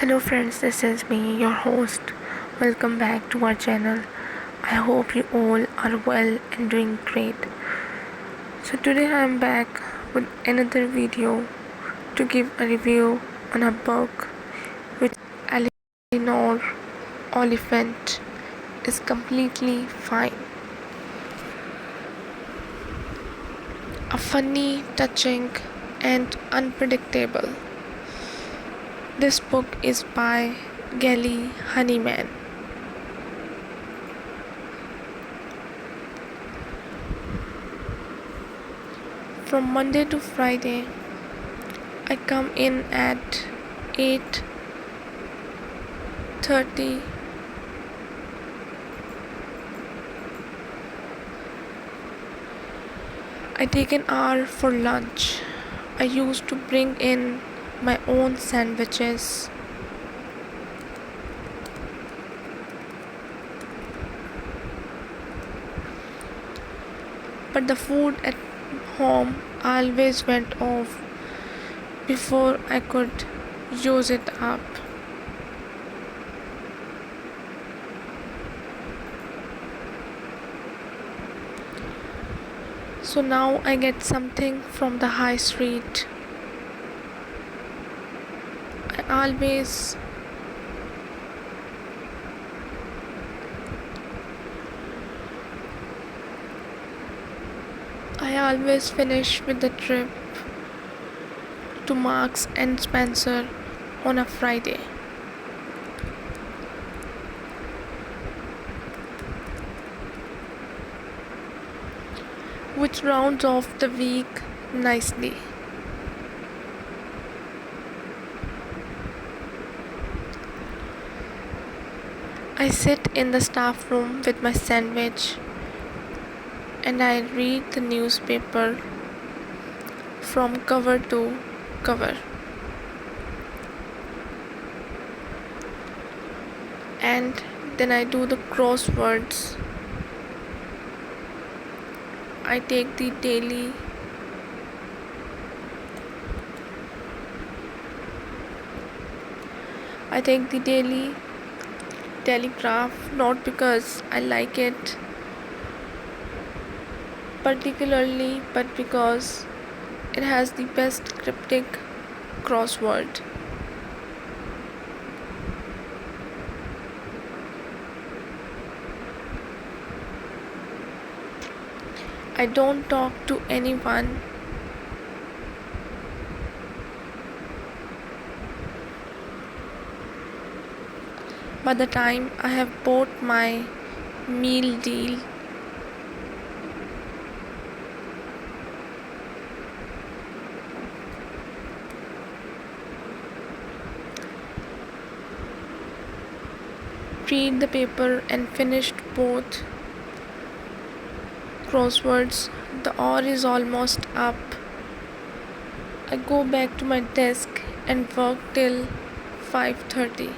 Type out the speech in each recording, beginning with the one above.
Hello friends, this is me, your host. Welcome back to our channel. I hope you all are well and doing great. So today I am back with another video to give a review on a book which Eleanor Oliphant is completely fine. A funny, touching and unpredictable. This book is by Gail Honeyman. From Monday to Friday, I come in at 8:30. I take an hour for lunch. I used to bring in my own sandwiches. But the food at home always went off before I could use it up. So now I get something from the high street. I always finish with the trip to Marks and Spencer on a Friday. Which rounds off the week nicely. I sit in the staff room with my sandwich and I read the newspaper from cover to cover. And then I do the crosswords. I take the daily Telegraph, not because I like it particularly, but because it has the best cryptic crossword. I don't talk to anyone. By the time I have bought my meal deal, read the paper and finished both crosswords, the hour is almost up. I go back to my desk and work till 5:30.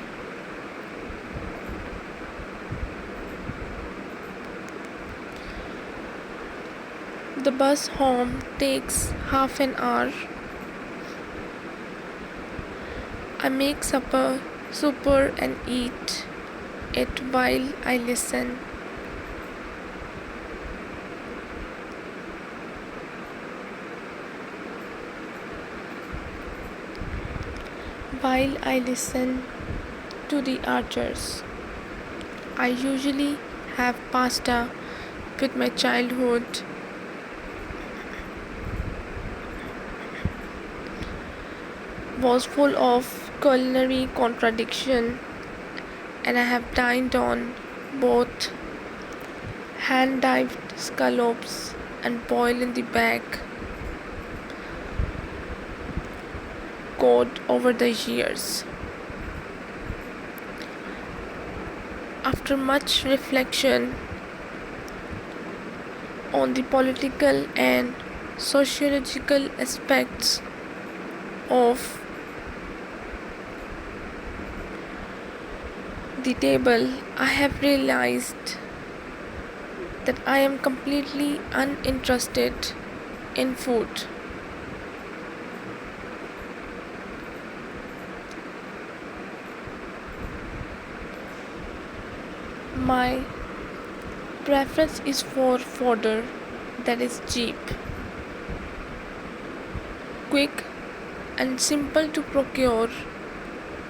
The bus home takes half an hour. I make supper and eat it while I listen. While I listen to the Archers. I usually have pasta with my childhood was full of culinary contradiction, and I have dined on both hand-dived scallops and boiled in the bag cod over the years. After much reflection on the political and sociological aspects of the table, I have realized that I am completely uninterested in food. My preference is for fodder that is cheap, quick, and simple to procure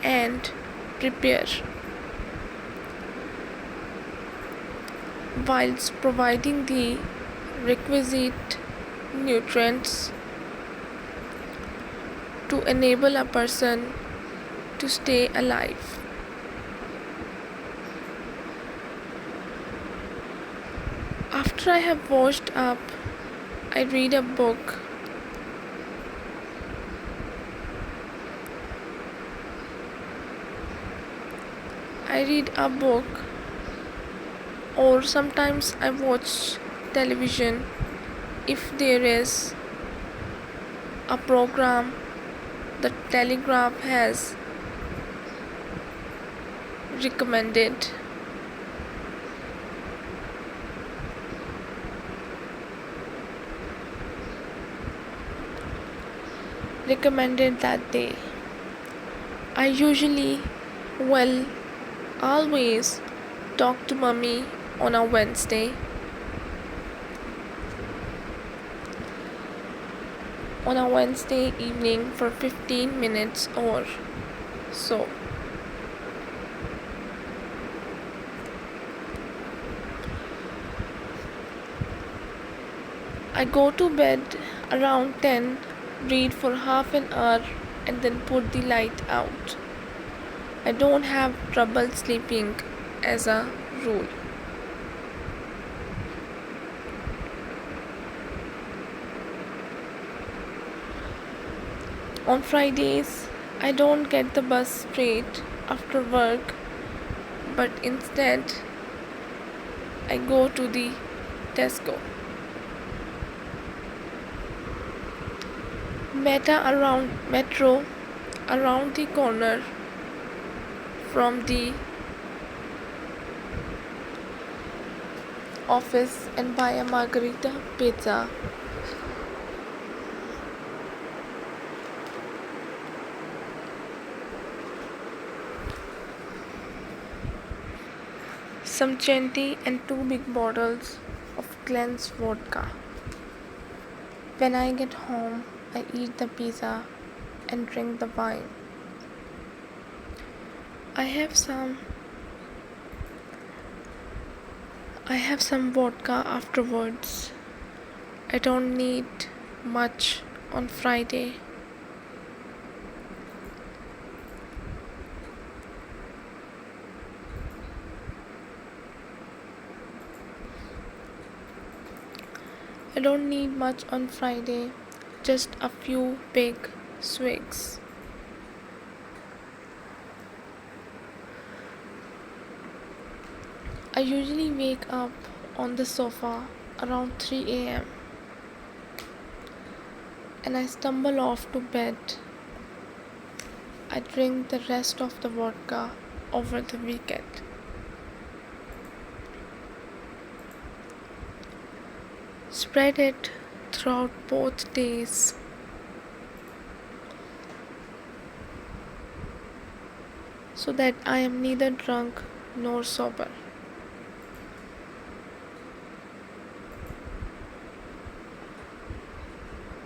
and prepare, whilst providing the requisite nutrients to enable a person to stay alive. After I have washed up, I read a book. Or sometimes I watch television if there is a program the Telegraph has recommended. That day. I usually, always talk to mummy on a Wednesday. On a Wednesday evening for 15 minutes or so. I go to bed around 10, read for half an hour, and then put the light out. I don't have trouble sleeping as a rule. On Fridays, I don't get the bus straight after work, but instead, I go to the Tesco. Metro around the corner from the office and buy a margarita pizza. Some Chianti and 2 big bottles of cleansed vodka. When I get home, I eat the pizza and drink the wine. I have some vodka afterwards. I don't need much on Friday. I don't need much on Friday, just a few big swigs. I usually wake up on the sofa around 3 a.m. and I stumble off to bed. I drink the rest of the vodka over the weekend. Spread it throughout both days. So that I am neither drunk nor sober.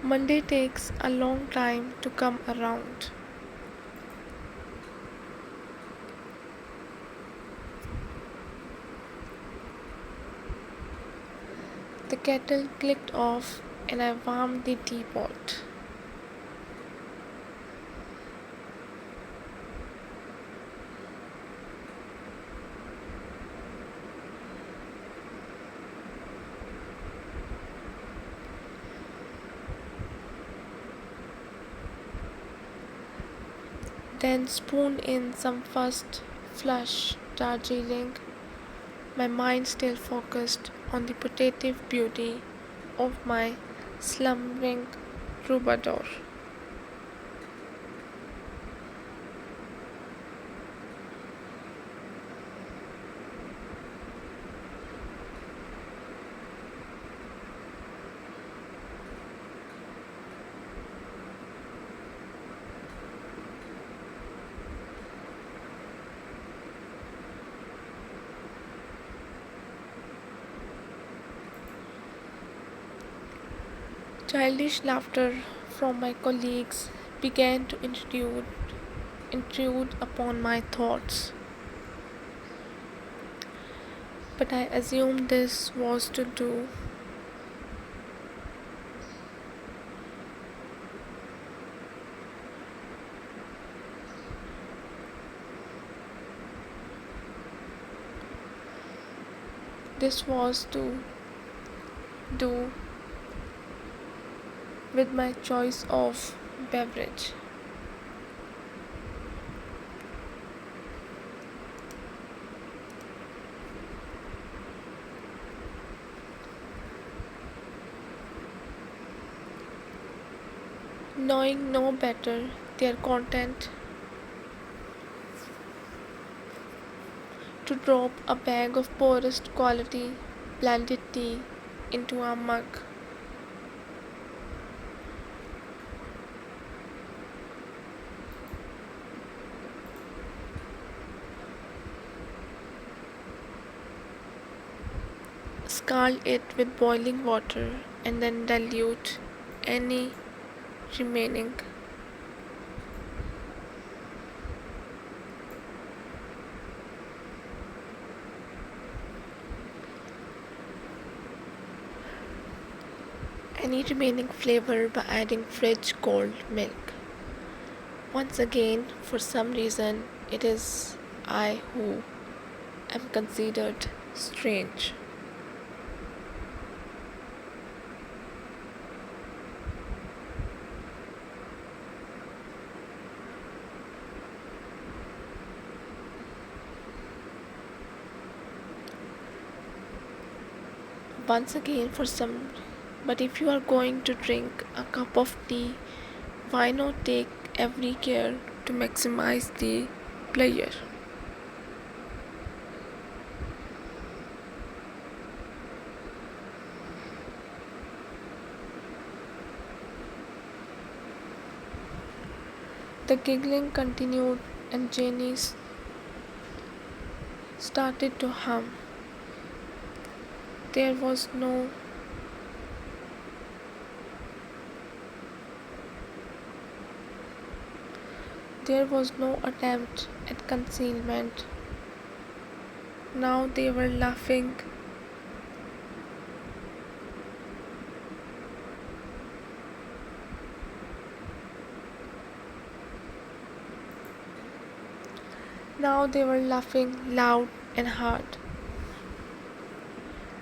Monday takes a long time to come around. The kettle clicked off and I warmed the teapot. Then spooned in some first flush Darjeeling, my mind still focused on the putative beauty of my slumbering troubadour. Childish laughter from my colleagues began to intrude upon my thoughts, but I assumed this was to do this was to do with my choice of beverage. Knowing no better, their content to drop a bag of poorest quality blended tea into a mug. Scald it with boiling water and then dilute any remaining. Any remaining flavor by adding fridge cold milk. Once again, for some reason, it is I who am considered strange. Once again, for some, but if you are going to drink a cup of tea, why not take every care to maximize the pleasure? The giggling continued and Jenny started to hum. There was no attempt at concealment. Now they were laughing. Now they were laughing loud and hard.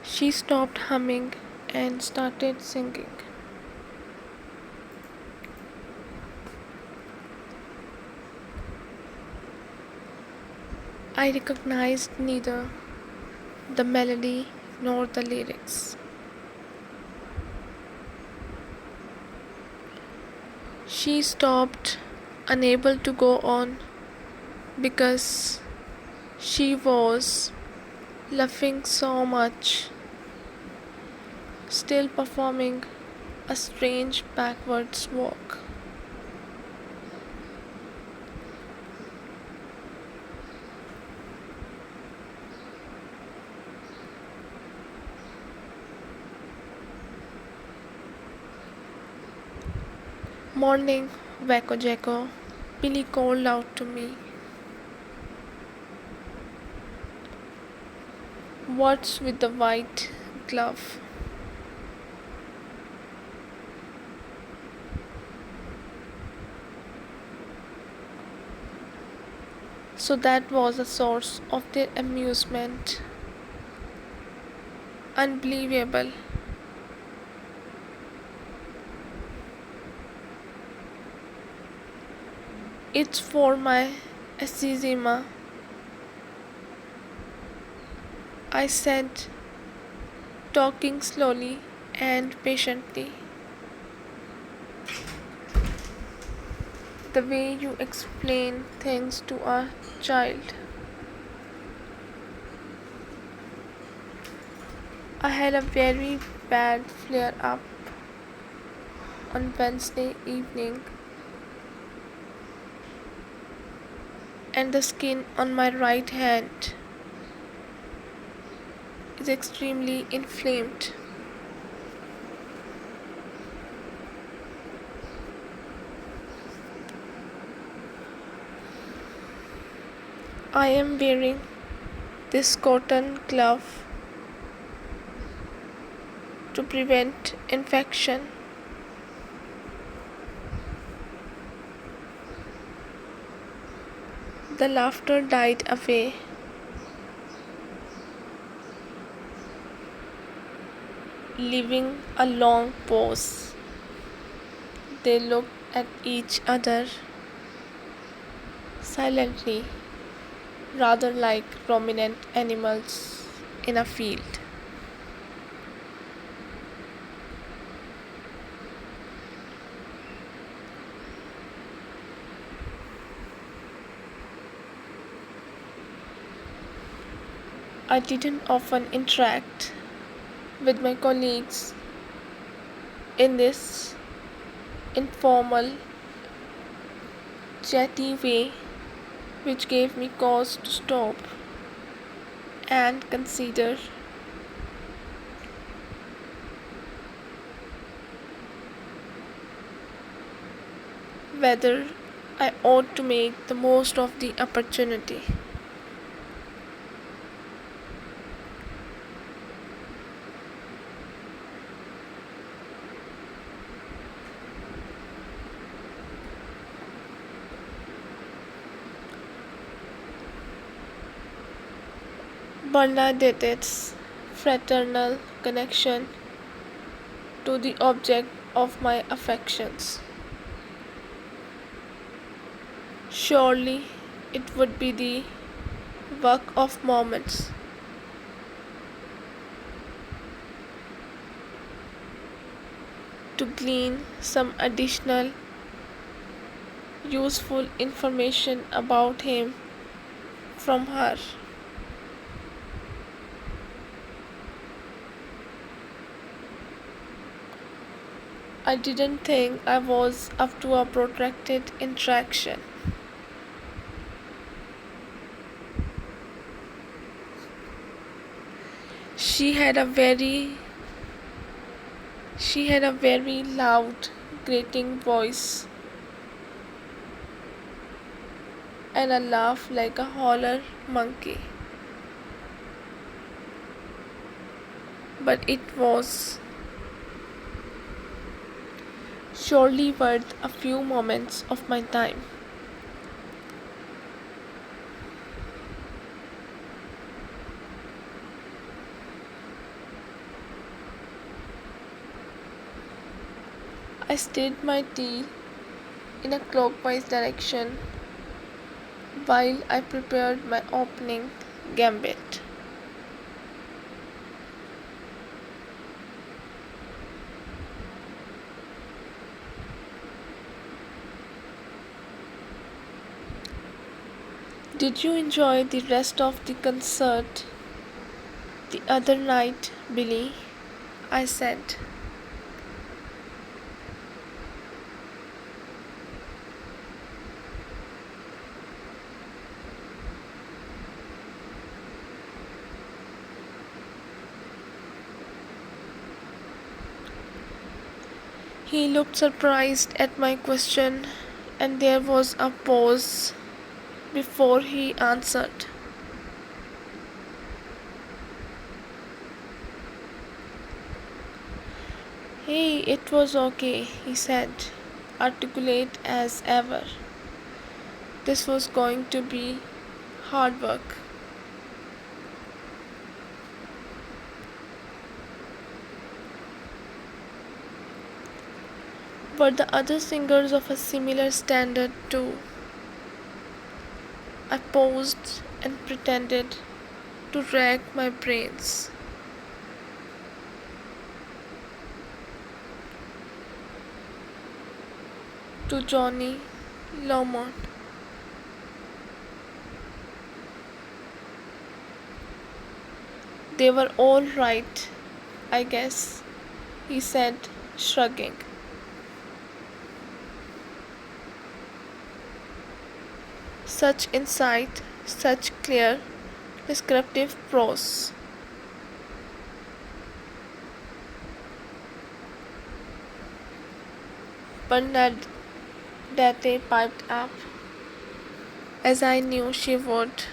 She stopped humming and started singing. I recognized neither the melody nor the lyrics. She stopped, unable to go on, because she was laughing so much, still performing a strange backwards walk. Morning, Wacko Jacko, Billy called out to me. What's with the white glove? So that was a source of their amusement. Unbelievable. It's for my eczema, I said, talking slowly and patiently. The way you explain things to a child. I had a very bad flare up on Wednesday evening, and the skin on my right hand is extremely inflamed. I am wearing this cotton glove to prevent infection. The laughter died away. Leaving a long pause. They looked at each other silently, rather like prominent animals in a field. I didn't often interact with my colleagues in this informal, chatty way, which gave me cause to stop and consider whether I ought to make the most of the opportunity. Bernadette's fraternal connection to the object of my affections. Surely it would be the work of moments to glean some additional useful information about him from her. I didn't think I was up to a protracted interaction. She had a very loud, grating voice and a laugh like a holler monkey. But it was surely worth a few moments of my time. I stirred my tea in a clockwise direction while I prepared my opening gambit. Did you enjoy the rest of the concert the other night, Billy? I said. He looked surprised at my question, and there was a pause before he answered. Hey, it was okay, he said, articulate as ever. This was going to be hard work. But the other singers of a similar standard too. I paused and pretended to rack my brains. To Johnny Lomond. They were all right, I guess, he said, shrugging. Such insight, such clear, descriptive prose. Bernadette piped up, as I knew she would.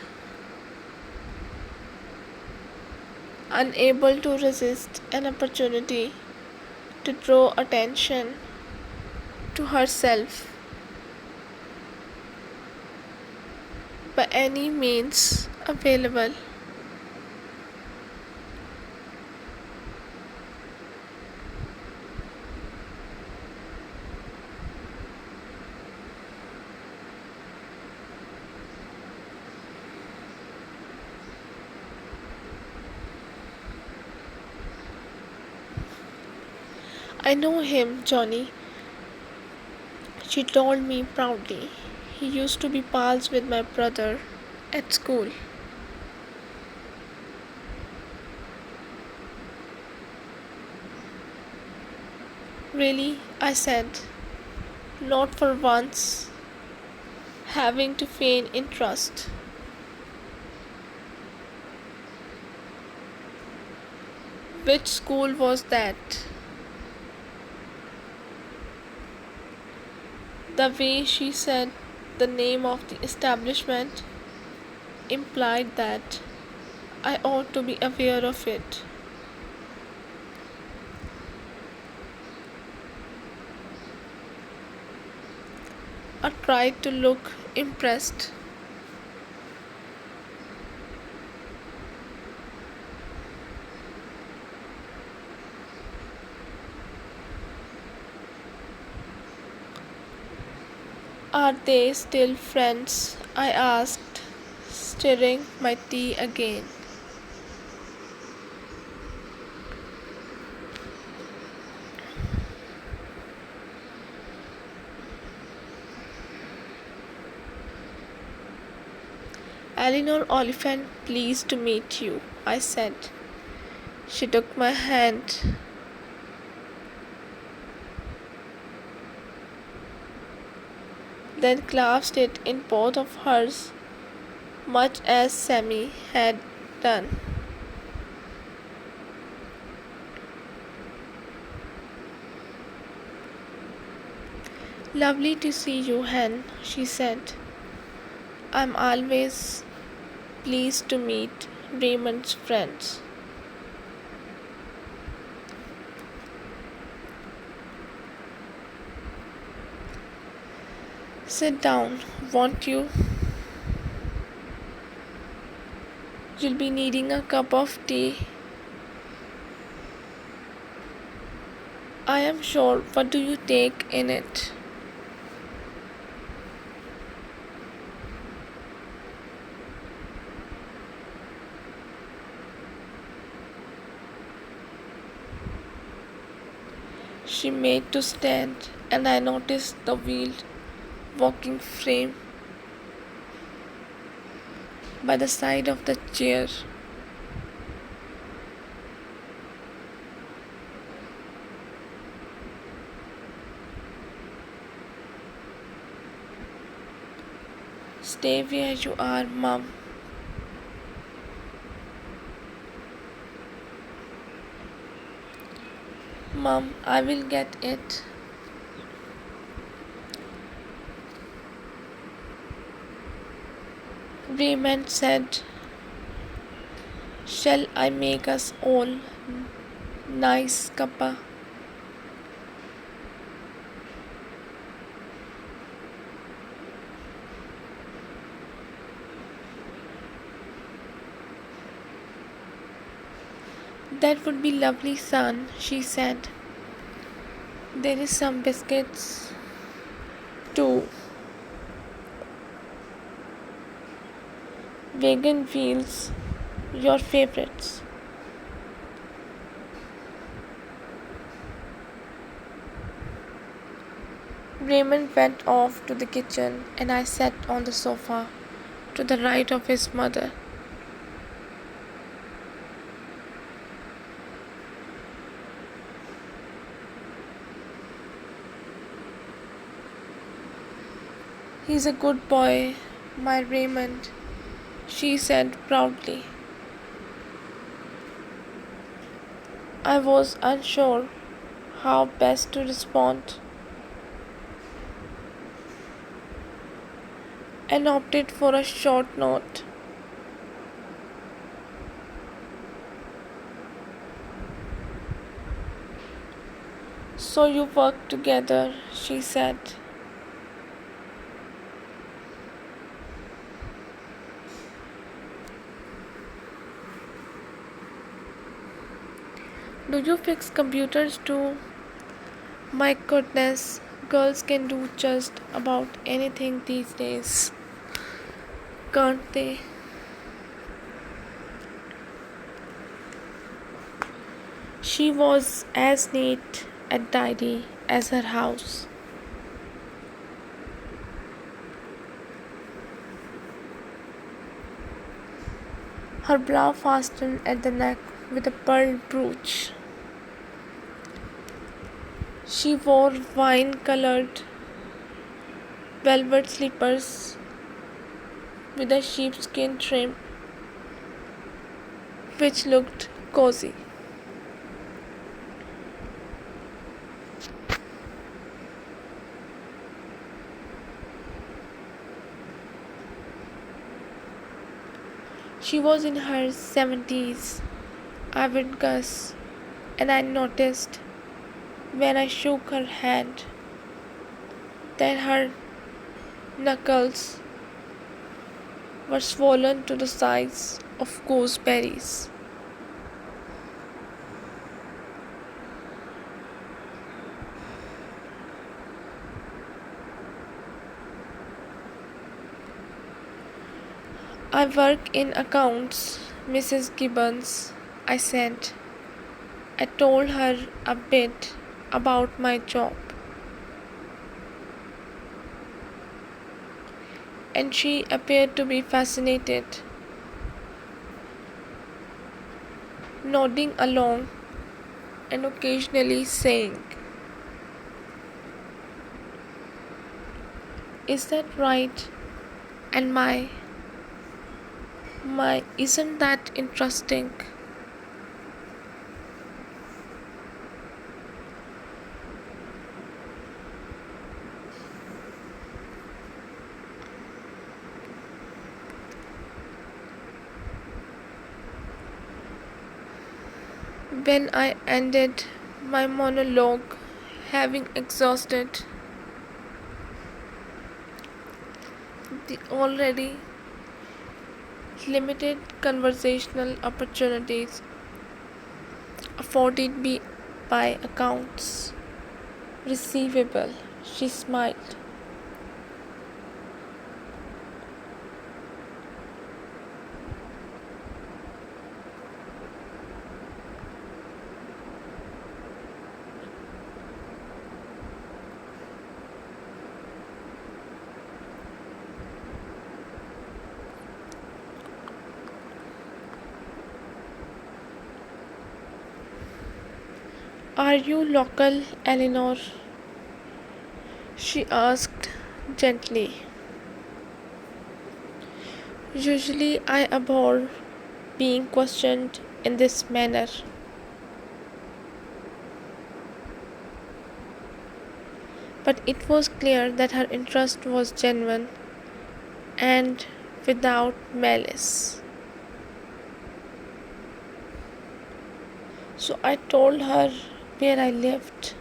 unable to resist an opportunity to draw attention to herself by any means available. I know him, Johnny, she told me proudly. He used to be pals with my brother at school. Really? I said, not for once having to feign interest. Which school was that? The way she said the name of the establishment implied that I ought to be aware of it. I tried to look impressed. Are they still friends? I asked, stirring my tea again. Eleanor Oliphant, pleased to meet you, I said. She took my hand. Then clasped it in both of hers, much as Sammy had done. Lovely to see you, Hen, she said. I'm always pleased to meet Raymond's friends. Sit down, won't you? You'll be needing a cup of tea. I am sure. What do you take in it? She made to stand, and I noticed the wheeled walking frame by the side of the chair. Stay where you are, Mum. Mum, I will get it. Raymond said, shall I make us all nice cuppa? That would be lovely, son, she said. There is some biscuits too. Vegan wheels, your favorites. Raymond went off to the kitchen, and I sat on the sofa to the right of his mother. He's a good boy, my Raymond, she said proudly. I was unsure how best to respond and opted for a short note. So you work together, she said. Do you fix computers too? My goodness, girls can do just about anything these days, can't they? She was as neat and tidy as her house. Her brow fastened at the neck with a pearl brooch. She wore wine-colored velvet slippers with a sheepskin trim, which looked cozy. She was in her 70s, I would guess, and I noticed when I shook her hand that her knuckles were swollen to the size of gooseberries. I work in accounts, Mrs. Gibbons, I said. I told her a bit about my job, and she appeared to be fascinated, nodding along and occasionally saying, "Is that right?" And isn't that interesting? When I ended my monologue, having exhausted the already limited conversational opportunities afforded me by accounts receivable, she smiled. Are you local, Eleanor? She asked gently. Usually I abhor being questioned in this manner. But it was clear that her interest was genuine and without malice. So I told her where I lived,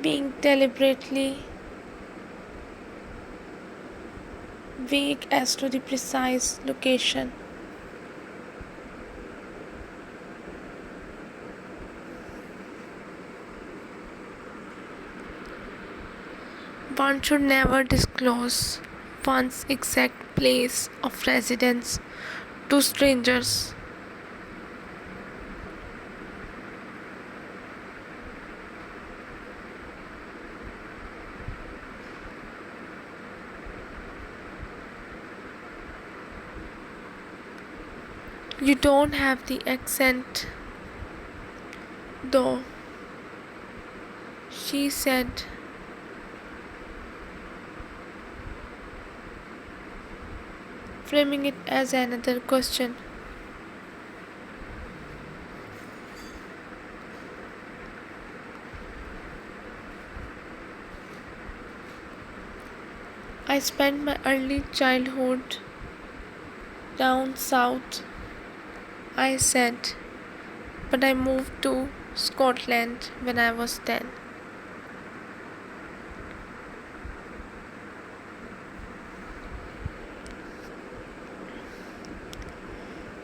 being deliberately vague as to the precise location. One should never disclose one's exact place of residence to strangers. You don't have the accent, though, she said. Framing it as another question. I spent my early childhood down south, I said, but I moved to Scotland when I was 10.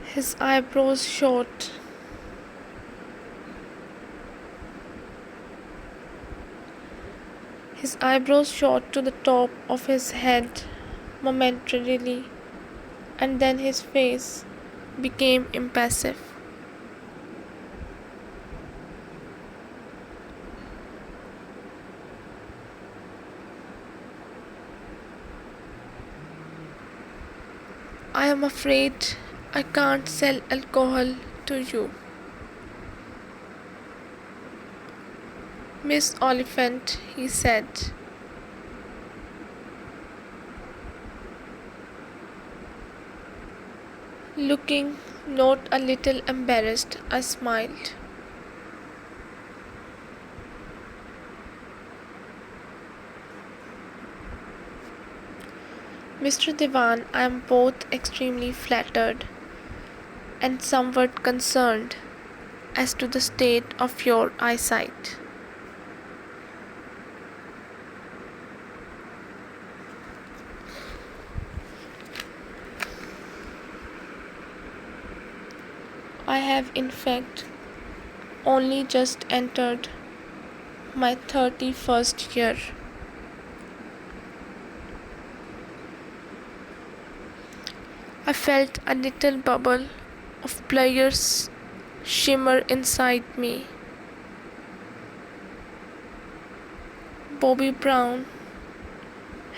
His eyebrows short. His eyebrows shot to the top of his head momentarily, and then his face became impassive. I am afraid I can't sell alcohol to you. Miss Oliphant, he said. Looking not a little embarrassed, I smiled. Mr. Diwan, I am both extremely flattered and somewhat concerned as to the state of your eyesight. I have in fact only just entered my 31st year. I felt a little bubble of pleasure shimmer inside me. Bobby Brown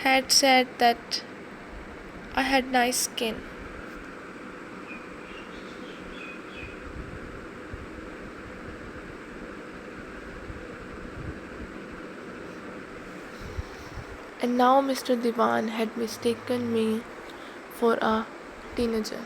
had said that I had nice skin. And now Mr. Diwan had mistaken me for a teenager.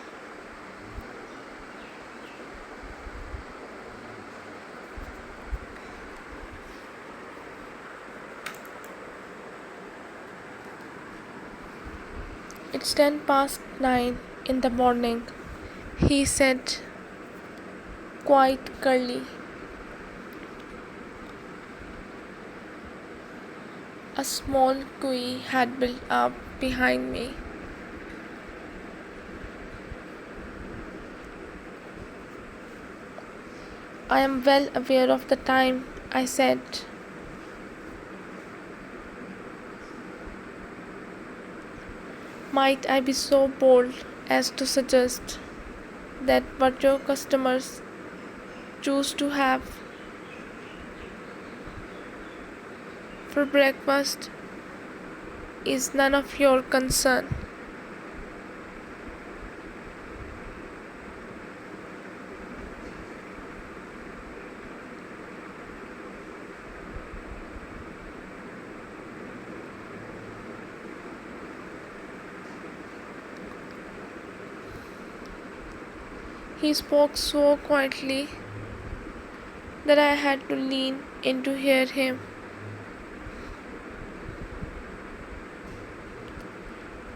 It's 9:10 in the morning, he said, quite curly. A small queue had built up behind me. I am well aware of the time, I said. Might I be so bold as to suggest that what your customers choose to have for breakfast is none of your concern? He spoke so quietly that I had to lean in to hear him.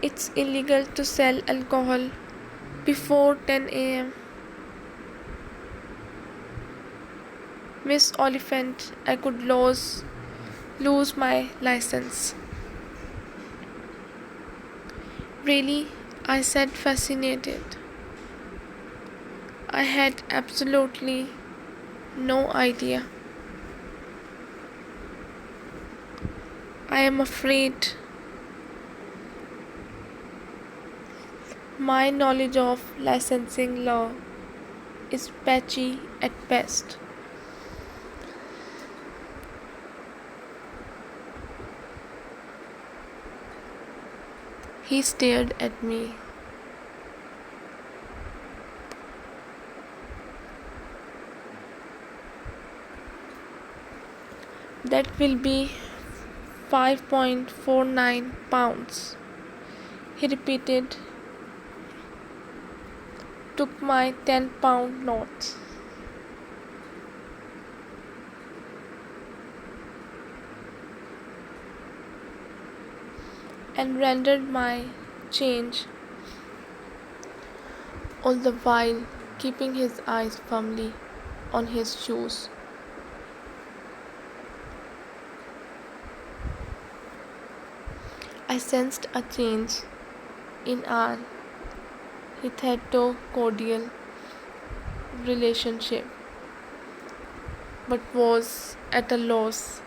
It's illegal to sell alcohol before 10 a.m. Miss Oliphant, I could lose my license. Really? I said, fascinated. I had absolutely no idea. I am afraid my knowledge of licensing law is patchy at best. He stared at me. That will be 5.49 pounds, he repeated, took my 10-pound note and rendered my change, all the while keeping his eyes firmly on his shoes I sensed a change in our hitherto cordial relationship, but was at a loss.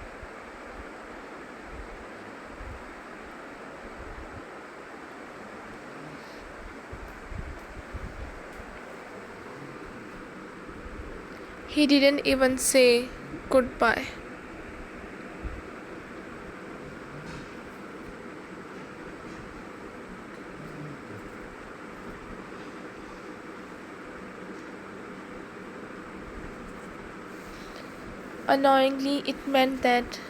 He didn't even say goodbye. Annoyingly, it meant that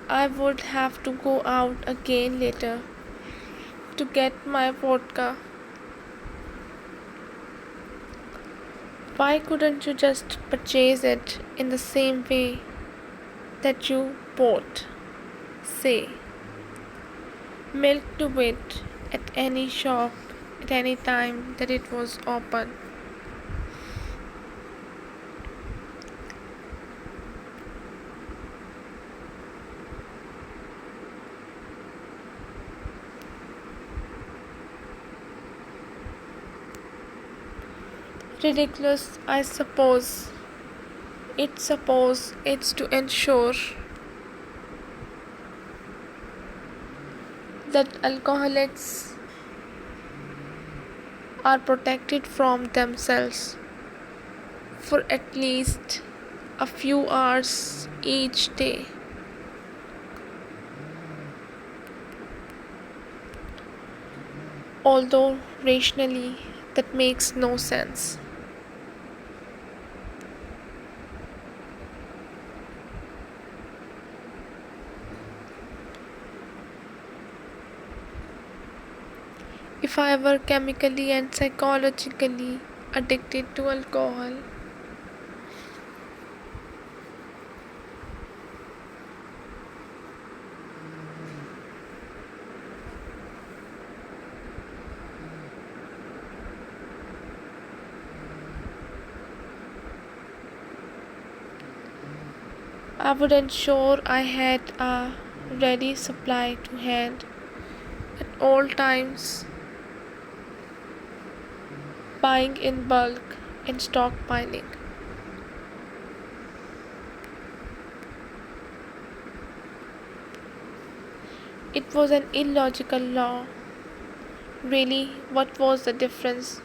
I would have to go out again later to get my vodka. Why couldn't you just purchase it in the same way that you bought, say, milk to wit at any shop at any time that it was open? Ridiculous, I suppose. It's to ensure that alcoholics are protected from themselves for at least a few hours each day. Although rationally that makes no sense. If I were chemically and psychologically addicted to alcohol, I would ensure I had a ready supply to hand at all times, buying in bulk and stockpiling. It was an illogical law. Really, what was the difference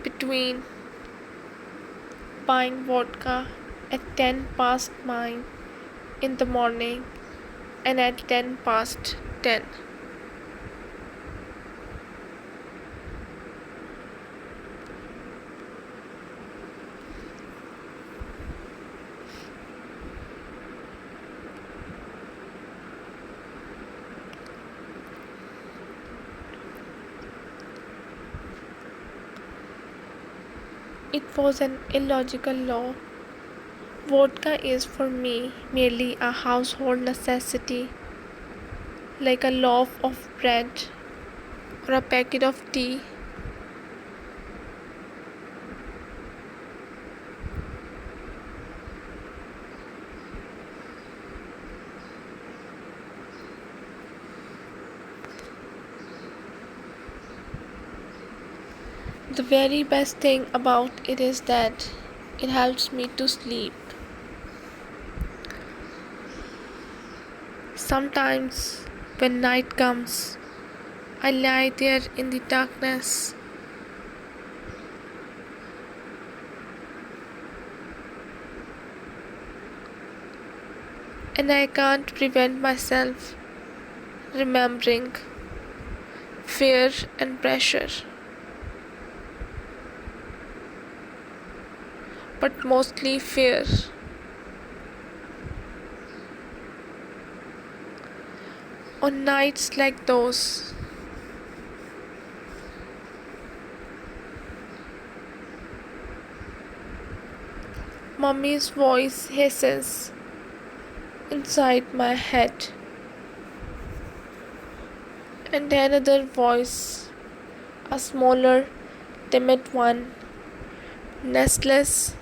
between buying vodka at 10 past 9 in the morning and at 10 past 10? It was an illogical law. Vodka is for me merely a household necessity, like a loaf of bread or a packet of tea. The very best thing about it is that it helps me to sleep. Sometimes, when night comes, I lie there in the darkness and I can't prevent myself remembering fear and pressure, but mostly fear. On nights like those, Mummy's voice hisses inside my head, and another voice, a smaller, timid one, nestles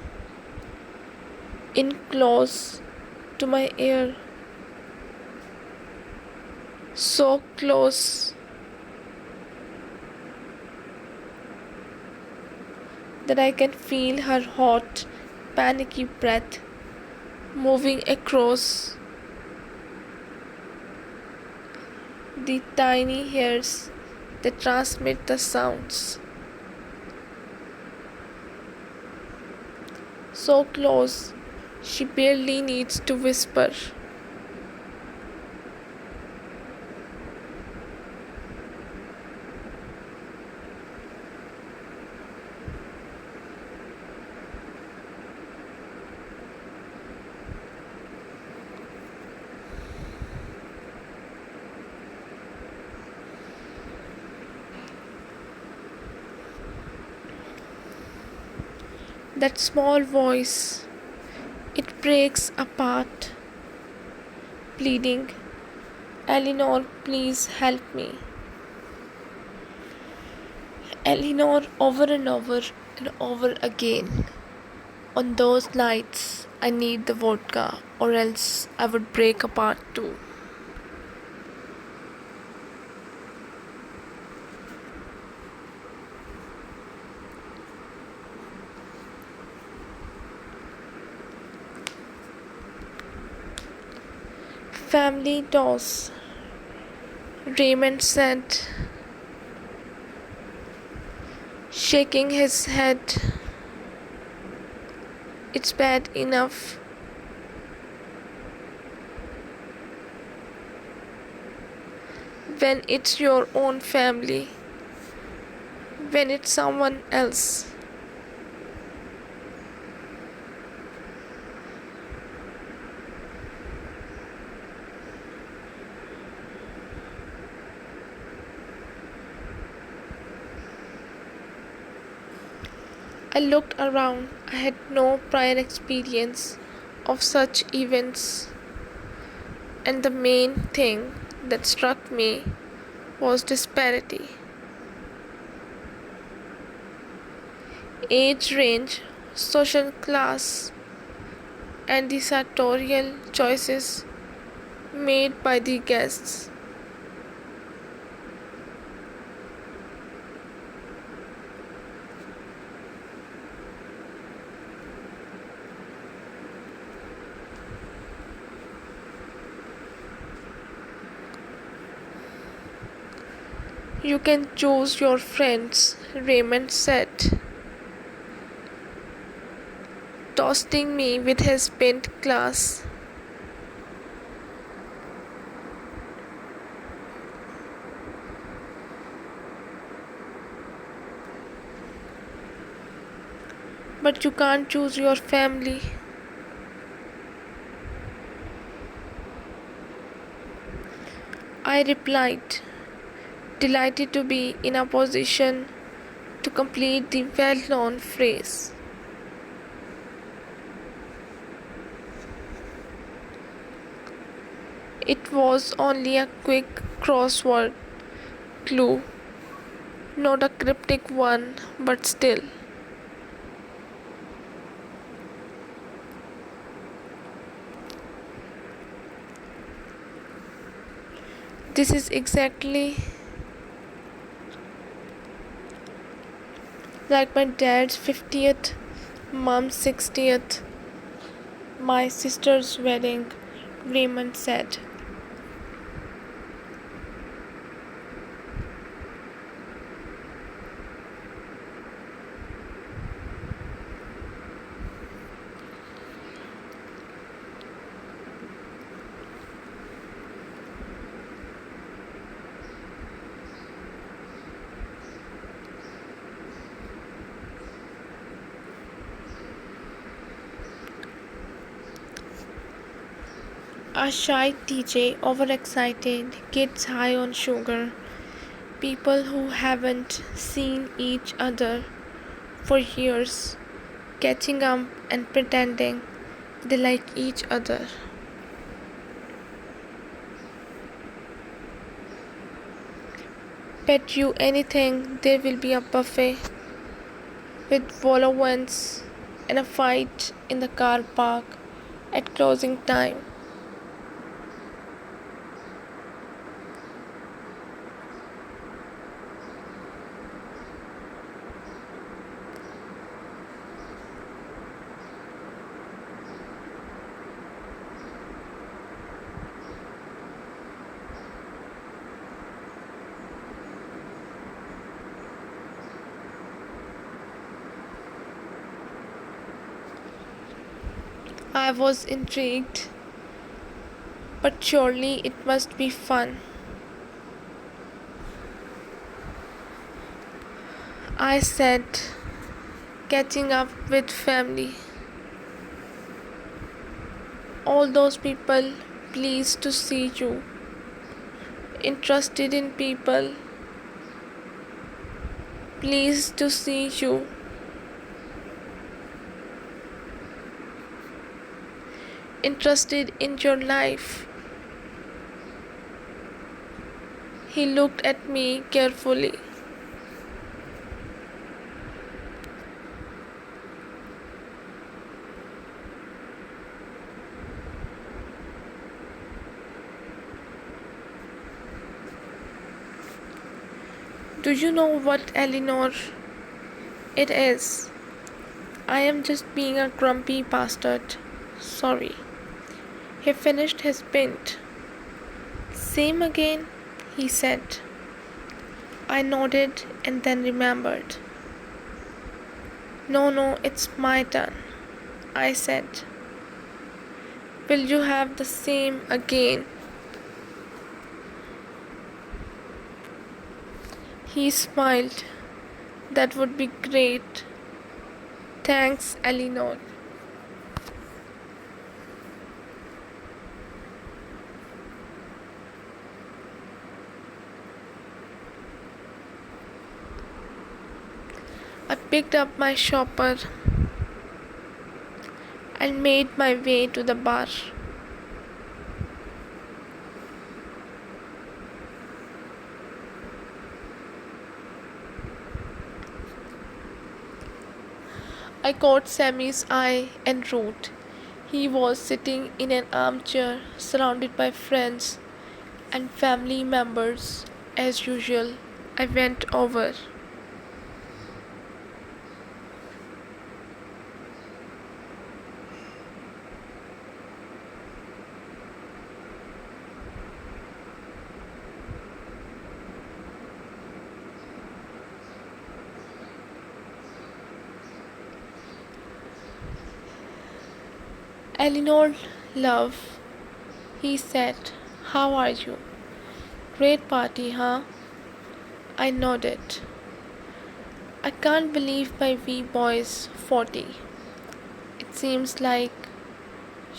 in close to my ear. so close that I can feel her hot, panicky breath moving across the tiny hairs that transmit the sounds. So close, she barely needs to whisper. That small voice, it breaks apart, pleading, Eleanor, please help me. Eleanor over and over again. On those nights, I need the vodka, or else I would break apart too. Family toss, Raymond said, shaking his head. It's bad enough. When it's your own family, when it's someone else. I looked around. I had no prior experience of such events, and the main thing that struck me was disparity. Age range, social class, and the sartorial choices made by the guests. You can choose your friends, Raymond said, toasting me with his pint glass. But you can't choose your family. I replied, delighted to be in a position to complete the well-known phrase. It was only a quick crossword clue, not a cryptic one, but still. This is exactly like my dad's 50th, mom's 60th, my sister's wedding, Raymond said. A shy DJ, overexcited, kids high on sugar, people who haven't seen each other for years, catching up and pretending they like each other. Bet you anything there will be a buffet with volleyball and a fight in the car park at closing time. I was intrigued, but surely it must be fun. I said, catching up with family. All those people pleased to see you, interested in people, pleased to see you, interested in your life. He looked at me carefully. Do you know what, Eleanor? It is. I am just being a grumpy bastard. Sorry. He finished his pint. Same again, he said. I nodded and then remembered. No, it's my turn, I said. Will you have the same again? He smiled. That would be great. Thanks, Eleanor. I picked up my shopper and made my way to the bar. I caught Sammy's eye en route. He was sitting in an armchair surrounded by friends and family members. As usual, I went over. Eleanor, love, he said, how are you? Great party, huh? I nodded. I can't believe my wee boy's 40. It seems like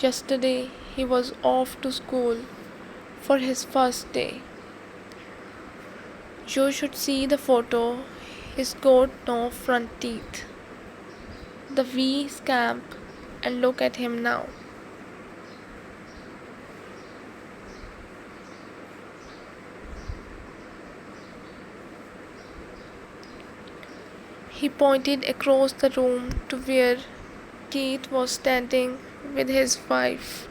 yesterday he was off to school for his first day. You should see the photo. He's got no front teeth. The wee scamp, and look at him now. He pointed across the room to where Keith was standing with his wife.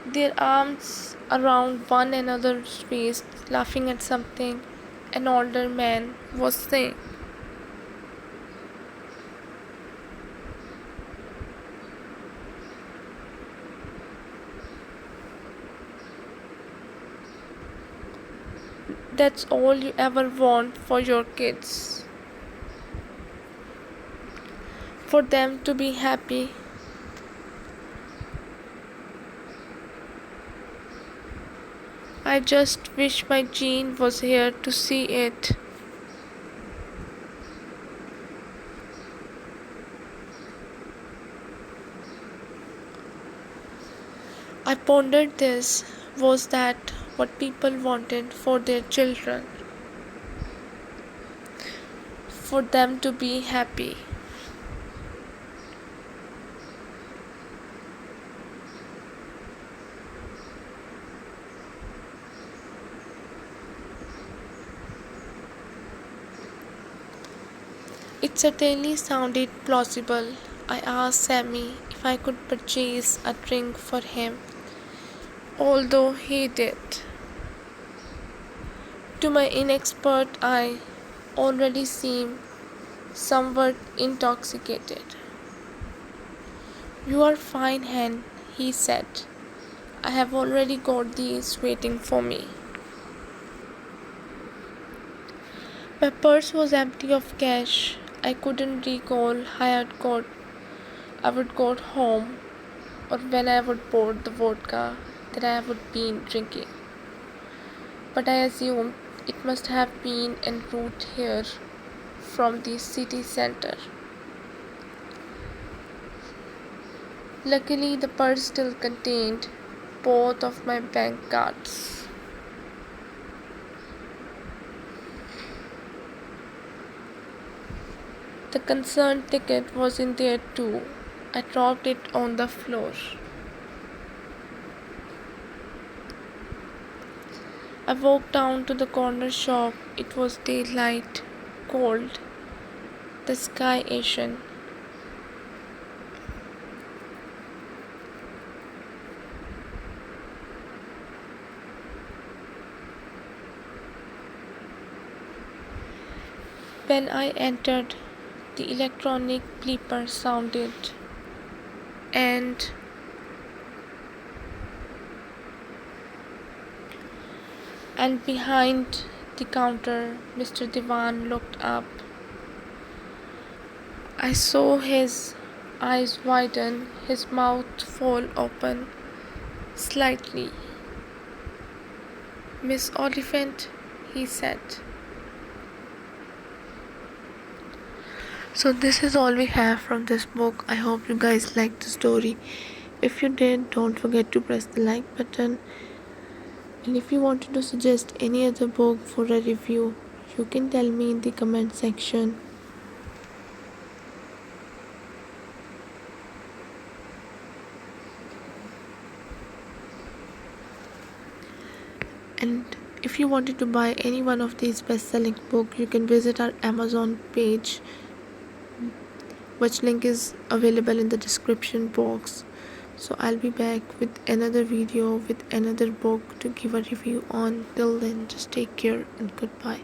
Their arms around one another's waist, laughing at something an older man was saying. That's all you ever want for your kids. For them to be happy. I just wish my Jean was here to see it. I pondered this. Was that what people wanted for their children? For them to be happy. It certainly sounded plausible. I asked Sammy if I could purchase a drink for him, although he did. To my inexpert eye, already seemed somewhat intoxicated. You are fine, Hen, he said. I have already got these waiting for me. My purse was empty of cash. I couldn't recall how I would got home or when I would pour the vodka that I would been drinking. But I assumed it must have been en route here from the city center. Luckily, the purse still contained both of my bank cards. The concerned ticket was in there too. I dropped it on the floor. I walked down to the corner shop. It was daylight, cold, the sky Asian. When I entered, the electronic bleeper sounded, and behind the counter, Mr. Divan looked up. I saw his eyes widen, his mouth fall open slightly. "Miss Oliphant," he said. So this is all we have from this book. I hope you guys liked the story. If you did, don't forget to press the like button. And if you wanted to suggest any other book for a review, you can tell me in the comment section. And if you wanted to buy any one of these best-selling books, you can visit our Amazon page, which link is available in the description box. So I'll be back with another video with another book to give a review on. Till then, just take care and goodbye.